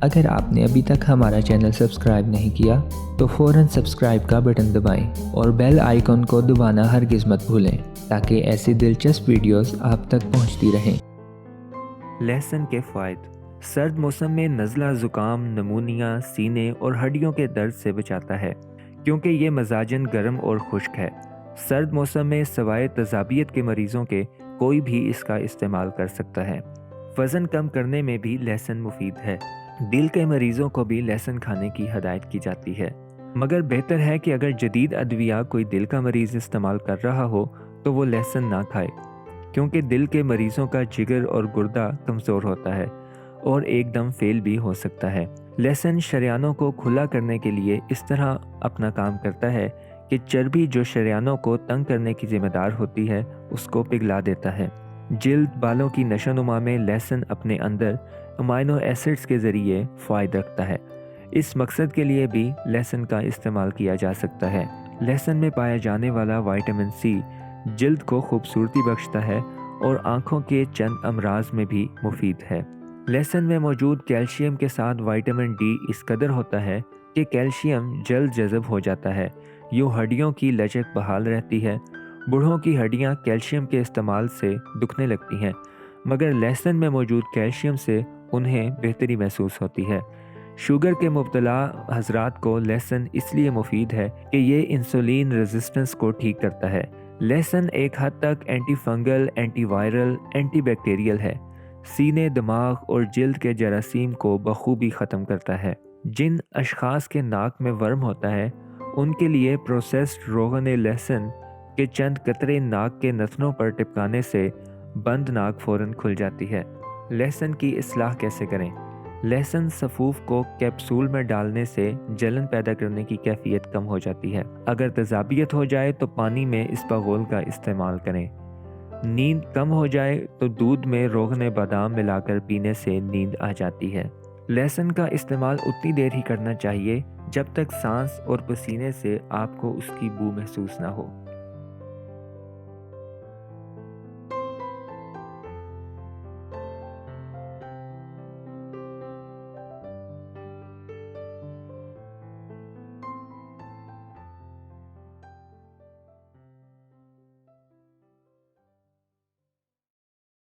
اگر آپ نے ابھی تک ہمارا چینل سبسکرائب نہیں کیا تو فوراً سبسکرائب کا بٹن دبائیں اور بیل آئیکن کو دبانا ہرگز مت بھولیں تاکہ ایسی دلچسپ ویڈیوز آپ تک پہنچتی رہیں۔ لہسن کے فوائد۔ سرد موسم میں نزلہ، زکام، نمونیا، سینے اور ہڈیوں کے درد سے بچاتا ہے کیونکہ یہ مزاجاً گرم اور خشک ہے۔ سرد موسم میں سوائے تذابیت کے مریضوں کے کوئی بھی اس کا استعمال کر سکتا ہے۔ وزن کم کرنے میں بھی لہسن مفید ہے۔ دل کے مریضوں کو بھی لہسن کھانے کی ہدایت کی جاتی ہے، مگر بہتر ہے کہ اگر جدید ادویہ کوئی دل کا مریض استعمال کر رہا ہو تو وہ لہسن نہ کھائے، کیونکہ دل کے مریضوں کا جگر اور گردہ کمزور ہوتا ہے اور ایک دم فیل بھی ہو سکتا ہے۔ لہسن شریانوں کو کھلا کرنے کے لیے اس طرح اپنا کام کرتا ہے کہ چربی جو شریانوں کو تنگ کرنے کی ذمہ دار ہوتی ہے اس کو پگھلا دیتا ہے۔ جلد، بالوں کی نشو نما میں لہسن اپنے اندر امائنو ایسڈز کے ذریعے فوائد رکھتا ہے۔ اس مقصد کے لیے بھی لہسن کا استعمال کیا جا سکتا ہے۔ لہسن میں پایا جانے والا وٹامن سی جلد کو خوبصورتی بخشتا ہے اور آنکھوں کے چند امراض میں بھی مفید ہے۔ لہسن میں موجود کیلشیم کے ساتھ وٹامن ڈی اس قدر ہوتا ہے کہ کیلشیم جلد جذب ہو جاتا ہے، یوں ہڈیوں کی لچک بحال رہتی ہے۔ بوڑھوں کی ہڈیاں کیلشیم کے استعمال سے دکھنے لگتی ہیں، مگر لہسن میں موجود کیلشیم سے انہیں بہتری محسوس ہوتی ہے۔ شوگر کے مبتلا حضرات کو لہسن اس لیے مفید ہے کہ یہ انسولین ریزسٹنس کو ٹھیک کرتا ہے۔ لہسن ایک حد تک anti fungal, anti viral, anti bacterial ہے۔ سینے، دماغ اور جلد کے جراثیم کو بخوبی ختم کرتا ہے۔ جن اشخاص کے ناک میں ورم ہوتا ہے ان کے لیے پروسیسڈ روغن لہسن کے چند قطرے ناک کے نتنوں پر ٹپکانے سے بند ناک فوراً کھل جاتی ہے۔ لہسن کی اصلاح کیسے کریں؟ لہسن صفوف کو کیپسول میں ڈالنے سے جلن پیدا کرنے کی کیفیت کم ہو جاتی ہے۔ اگر تذابیت ہو جائے تو پانی میں اسپاغول کا استعمال کریں۔ نیند کم ہو جائے تو دودھ میں روغن بادام ملا کر پینے سے نیند آ جاتی ہے۔ لہسن کا استعمال اتنی دیر ہی کرنا چاہیے جب تک سانس اور پسینے سے آپ کو اس کی بو محسوس نہ ہو۔